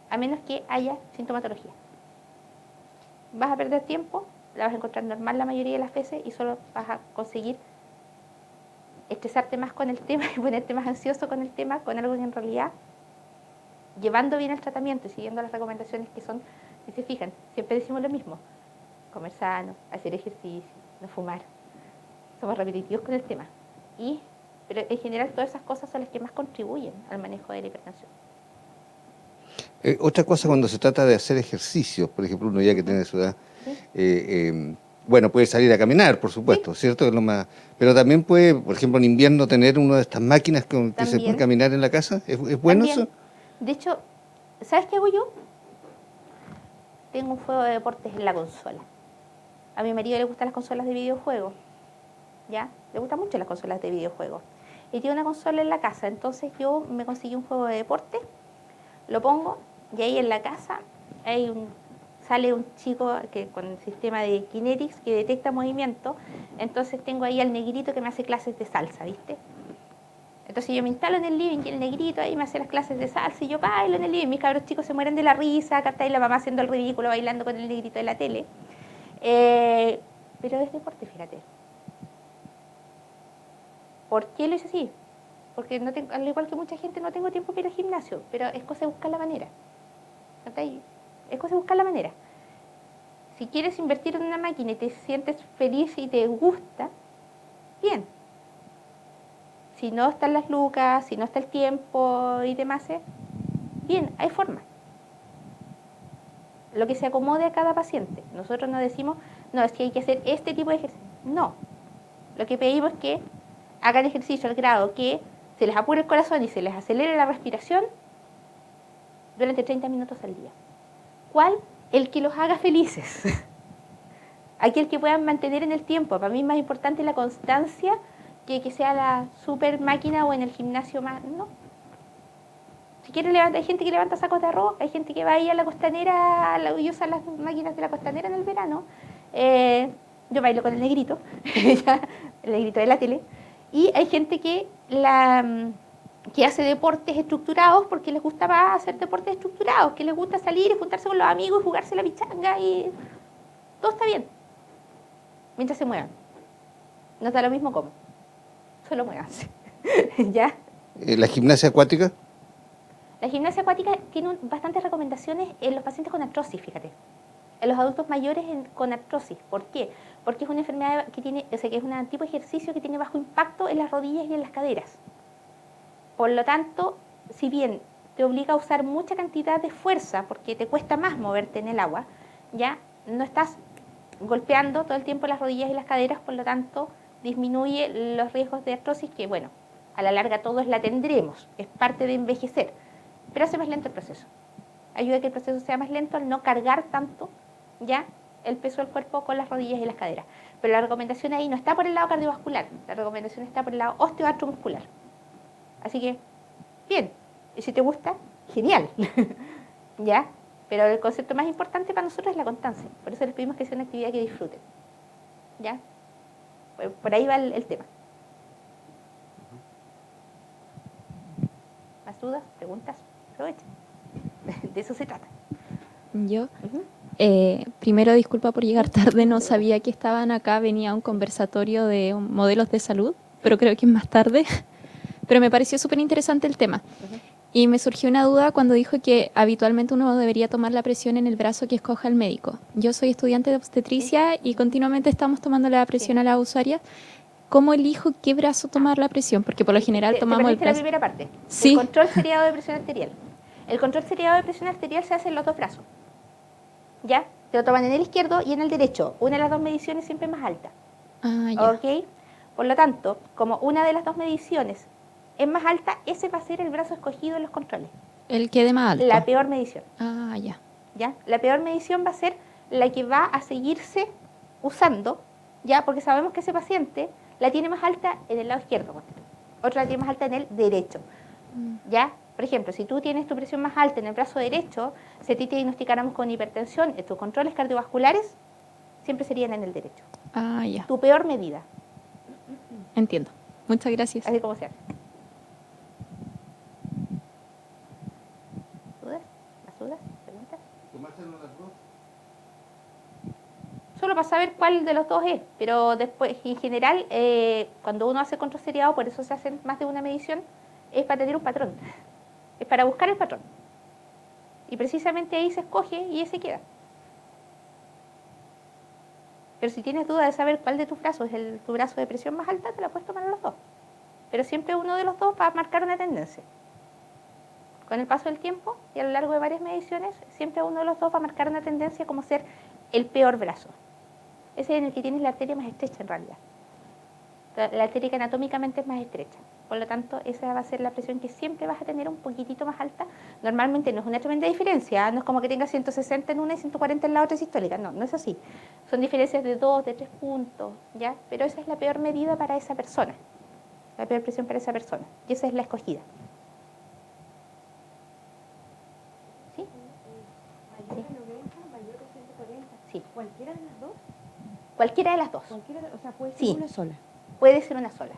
a menos que haya sintomatología. Vas a perder tiempo, la vas a encontrar normal la mayoría de las veces y solo vas a conseguir estresarte más con el tema y ponerte más ansioso con el tema, con algo que en realidad, llevando bien el tratamiento y siguiendo las recomendaciones que son, si se fijan, siempre decimos lo mismo: comer sano, hacer ejercicio, no fumar. Somos repetitivos con el tema. Pero en general todas esas cosas son las que más contribuyen al manejo de la hipertensión. Otra cosa cuando se trata de hacer ejercicios, por ejemplo, uno ya que tiene su edad, ¿Sí? bueno, puede salir a caminar, por supuesto, ¿cierto? Es lo más, pero también puede, por ejemplo, en invierno tener una de estas máquinas que se puede También, caminar en la casa. ¿Es bueno también. eso? De hecho, ¿sabes qué hago yo? Tengo un juego de deportes en la consola. A mi marido le gustan las consolas de videojuegos, ¿ya? Le gustan mucho las consolas de videojuegos. Y tiene una consola en la casa, entonces yo me conseguí un juego de deporte, lo pongo y ahí en la casa sale un chico que con el sistema de Kinetics que detecta movimiento, entonces tengo ahí al negrito que me hace clases de salsa, ¿viste? Entonces yo me instalo en el living y el negrito ahí me hace las clases de salsa y yo bailo en el living. Mis cabros chicos se mueren de la risa, acá está ahí la mamá haciendo el ridículo bailando con el negrito de la tele. Pero es deporte, fíjate. ¿Por qué lo hice así? Porque no tengo, al igual que mucha gente no tengo tiempo para ir al gimnasio, pero es cosa de buscar la manera. Es cosa de buscar la manera. Si quieres invertir en una máquina y te sientes feliz y te gusta, bien. Si no están las lucas, si no está el tiempo y demás, bien, hay forma. Lo que se acomode a cada paciente. Nosotros no decimos, no, es que hay que hacer este tipo de ejercicio. No. Lo que pedimos es que hagan ejercicio al grado que se les apure el corazón y se les acelere la respiración durante 30 minutos al día. ¿Cuál? El que los haga felices. Aquel que puedan mantener en el tiempo. Para mí es más importante la constancia que sea la super máquina o en el gimnasio más. No. Si quieres levantar, hay gente que levanta sacos de arroz, hay gente que va ahí a la costanera y usa las máquinas de la costanera en el verano. Yo bailo con el negrito, el negrito de la tele. Y hay gente que hace deportes estructurados porque les gusta más hacer deportes estructurados, que les gusta salir y juntarse con los amigos y jugarse la pichanga y todo está bien, mientras se muevan. No da lo mismo cómo, solo muévanse. ¿Ya? ¿La gimnasia acuática? La gimnasia acuática tiene bastantes recomendaciones en los pacientes con artrosis, fíjate. En los adultos mayores con artrosis. ¿Por qué? Porque es una enfermedad que tiene, o sea, que es un tipo de ejercicio que tiene bajo impacto en las rodillas y en las caderas. Por lo tanto, si bien te obliga a usar mucha cantidad de fuerza, porque te cuesta más moverte en el agua, ya no estás golpeando todo el tiempo las rodillas y las caderas, por lo tanto, disminuye los riesgos de artrosis, que bueno, a la larga todos la tendremos, es parte de envejecer, pero hace más lento el proceso. Ayuda a que el proceso sea más lento al no cargar tanto ya el peso del cuerpo con las rodillas y las caderas. Pero la recomendación ahí no está por el lado cardiovascular, la recomendación está por el lado osteoartromuscular. Así que, bien, y si te gusta, genial, ¿ya? Pero el concepto más importante para nosotros es la constancia. Por eso les pedimos que sea una actividad que disfruten, ¿ya? Por ahí va el tema. ¿Más dudas? ¿Preguntas? Aprovechen. De eso se trata. Yo, Ujú. primero disculpa por llegar tarde, no te sabía que estaban acá, venía un conversatorio de modelos de salud, pero creo que es más tarde. Pero me pareció súper interesante el tema. Ujú. Y me surgió una duda cuando dijo que habitualmente uno debería tomar la presión en el brazo que escoja el médico. Yo soy estudiante de obstetricia y continuamente estamos tomando la presión a las usuarias. ¿Cómo elijo qué brazo tomar la presión? Porque por lo general Te tomamos el perdiste la brazo. primera parte. Sí. El control seriado de presión arterial. El control seriado de presión arterial se hace en los dos brazos. ¿Ya? Te lo toman en el izquierdo y en el derecho. Una de las dos mediciones siempre es más alta. Ah, ya. ¿Ok? Por lo tanto, como una de las dos mediciones es más alta, ese va a ser el brazo escogido en los controles. El que de más alto. La peor medición. Ah, ya. ¿Ya? La peor medición va a ser la que va a seguirse usando, ¿ya? Porque sabemos que ese paciente la tiene más alta en el lado izquierdo, otra la tiene más alta en el derecho, ¿ya? Por ejemplo, si tú tienes tu presión más alta en el brazo derecho, si a ti te diagnosticáramos con hipertensión, tus controles cardiovasculares siempre serían en el derecho. Ah, ya. Tu peor medida, Entiendo. Muchas gracias. así como se hace. ¿Dudas? ¿Más dudas? ¿Preguntas? Solo para saber cuál de los dos es, pero después, en general, cuando uno hace control seriado, por eso se hacen más de una medición, es para tener un patrón, es para buscar el patrón. Y precisamente ahí se escoge y ese queda. Pero si tienes duda de saber cuál de tus brazos es tu brazo de presión más alta, te la puedes tomar en los dos. Pero siempre uno de los dos va a marcar una tendencia. Con el paso del tiempo y a lo largo de varias mediciones, siempre uno de los dos va a marcar una tendencia como ser el peor brazo. Ese es en el que tienes la arteria más estrecha en realidad. La arteria que anatómicamente es más estrecha. Por lo tanto, esa va a ser la presión que siempre vas a tener un poquitito más alta. Normalmente no es una tremenda diferencia, ¿eh? No es como que tengas 160 en una y 140 en la otra sistólica. No, no es así. Son diferencias de 2, de 3 puntos, ¿ya? Pero esa es la peor medida para esa persona. La peor presión para esa persona. Y esa es la escogida. ¿Sí? ¿Mayor a 90, mayor a 140? Sí. ¿Cualquiera de las dos? Cualquiera de las dos. O sea, puede ser Sí. una sola. Puede ser una sola.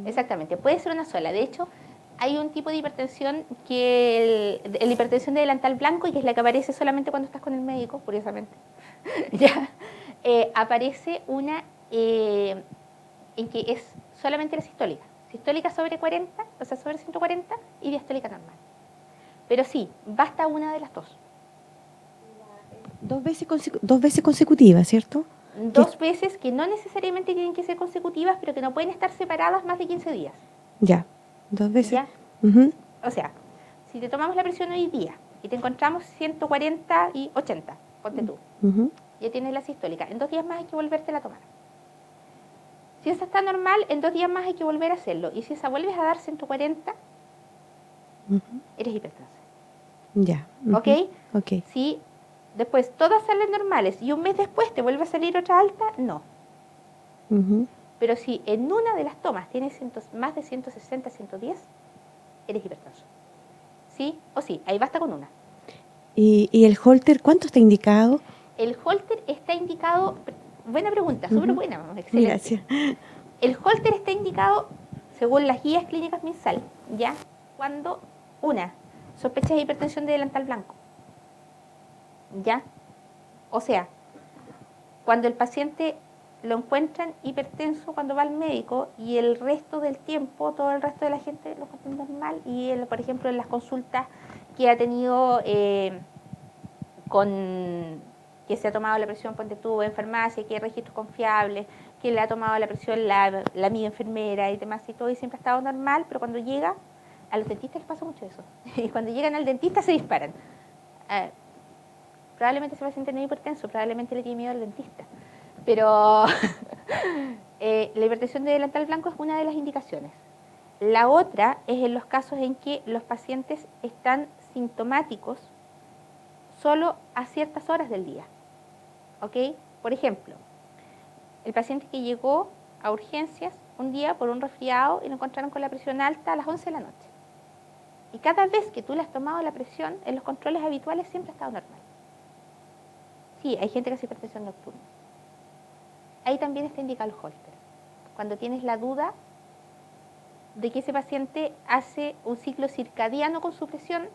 Exactamente, puede ser una sola. De hecho, hay un tipo de hipertensión que la hipertensión de delantal blanco, y que es la que aparece solamente cuando estás con el médico, curiosamente. Ya, aparece una en que es solamente la sistólica. Sistólica sobre 40, o sea, sobre 140, y diastólica normal. Pero sí, basta una de las dos. Dos veces consecutivas, ¿cierto? Dos veces que no necesariamente tienen que ser consecutivas, pero que no pueden estar separadas más de 15 días. Ya, 2 veces. ¿Ya? Ujú. O sea, si te tomamos la presión hoy día y te encontramos 140 y 80, ponte tú, Ujú. ya tienes la sistólica, en 2 días más hay que volvértela a tomar. Si esa está normal, en 2 días más hay que volver a hacerlo. Y si esa vuelves a dar 140, Ujú. eres hipertensa. Ya. Ujú. ¿Ok? Ok. Si después todas salen normales y un mes después te vuelve a salir otra alta, no. Ujú. Pero si en una de las tomas tienes más de 160, 110, eres hipertenso. ¿Sí o sí? Ahí basta con una. ¿Y el holter cuánto está indicado? El holter está indicado, buena pregunta, súper buena, excelente. Gracias. El holter está indicado, según las guías clínicas MinSal, ¿ya? Cuando, sospechas de hipertensión de delantal blanco, ¿ya? O sea, cuando el paciente lo encuentran hipertenso cuando va al médico y el resto del tiempo, todo el resto de la gente lo encuentra normal, y él, por ejemplo, en las consultas que ha tenido que se ha tomado la presión, ponte tú, en farmacia, que hay registros confiables, que le ha tomado la presión la amiga enfermera y demás y todo, y siempre ha estado normal, pero cuando llega, a los dentistas les pasa mucho eso. Y cuando llegan al dentista se disparan. Probablemente ese paciente no es hipertenso, probablemente le tiene miedo al dentista. Pero la hipertensión de delantal blanco es una de las indicaciones. La otra es en los casos en que los pacientes están sintomáticos solo a ciertas horas del día. ¿Ok? Por ejemplo, el paciente que llegó a urgencias un día por un resfriado y lo encontraron con la presión alta a las 11 de la noche. Y cada vez que tú le has tomado la presión, en los controles habituales siempre ha estado normal. Sí, hay gente que hace hipertensión nocturna. Ahí también está indicado el holter. Cuando tienes la duda de que ese paciente hace un ciclo circadiano con su presión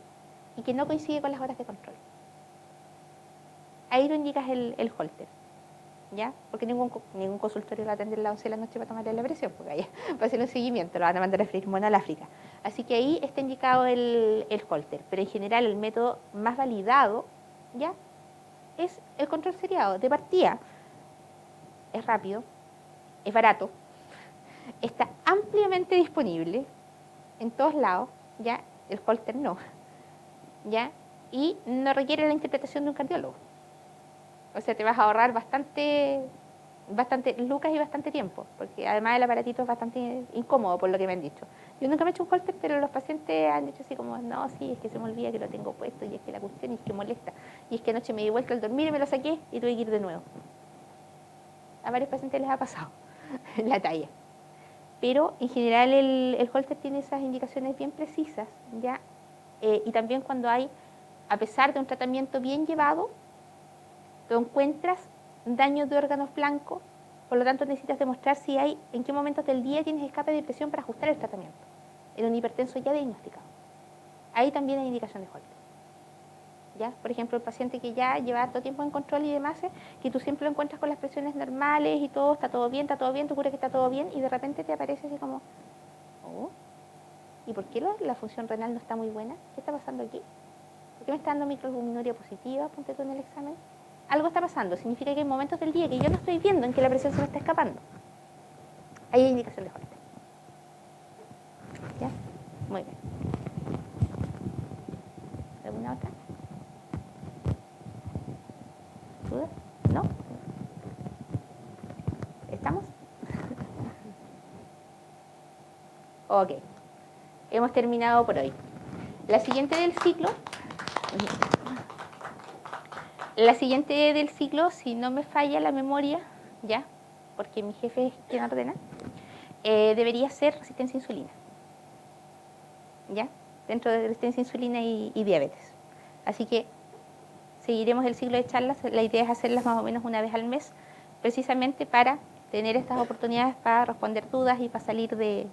y que no coincide con las horas de control. Ahí lo indicas el holter, ¿ya? Porque ningún consultorio va a atender a las 11 de la noche para tomarle la presión, porque allá va a hacer un seguimiento, lo van a mandar a freír mono al África. Así que ahí está indicado el holter, pero en general el método más validado, ¿ya?, es el control seriado. De partida, es rápido, es barato, está ampliamente disponible en todos lados, ¿ya? El holter no, ¿ya? Y no requiere la interpretación de un cardiólogo. O sea, te vas a ahorrar bastante lucas y bastante tiempo, porque además el aparatito es bastante incómodo, por lo que me han dicho. Yo nunca me he hecho un holter, pero los pacientes han dicho así como, no, sí, es que se me olvida que lo tengo puesto, y es que la cuestión es que molesta, y es que anoche me di vuelta al dormir y me lo saqué y tuve que ir de nuevo. A varios pacientes les ha pasado la talla. Pero en general el holter tiene esas indicaciones bien precisas, ¿ya? Y también cuando hay, a pesar de un tratamiento bien llevado, tú encuentras daño de órganos blancos, por lo tanto necesitas demostrar si hay, en qué momentos del día tienes escape de presión para ajustar el tratamiento en un hipertenso ya diagnosticado. Ahí también hay indicación de holter, ¿ya? Por ejemplo, el paciente que ya lleva harto tiempo en control y demás, que tú siempre lo encuentras con las presiones normales y todo, está todo bien, tú juras que está todo bien, y de repente te aparece así como, oh, ¿y por qué la función renal no está muy buena? ¿Qué está pasando aquí? ¿Por qué me está dando microalbuminuria positiva? Ponte tú en el examen. Algo está pasando, significa que hay momentos del día que yo no estoy viendo en que la presión se me está escapando. Ahí hay indicación de holter. ¿Ya? Muy bien. dudas? ¿No? ¿Estamos? Ok. Hemos terminado por hoy. La siguiente del ciclo, si no me falla la memoria, ya, porque mi jefe es quien ordena, debería ser resistencia a insulina. ¿Ya? Dentro de resistencia a insulina y diabetes. Así que seguiremos el ciclo de charlas. La idea es hacerlas más o menos una vez al mes, precisamente para tener estas oportunidades para responder dudas y para salir de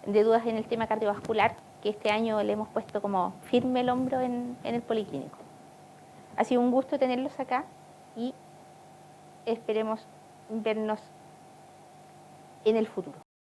dudas en el tema cardiovascular, que este año le hemos puesto como firme el hombro en el policlínico. Ha sido un gusto tenerlos acá y esperemos vernos en el futuro.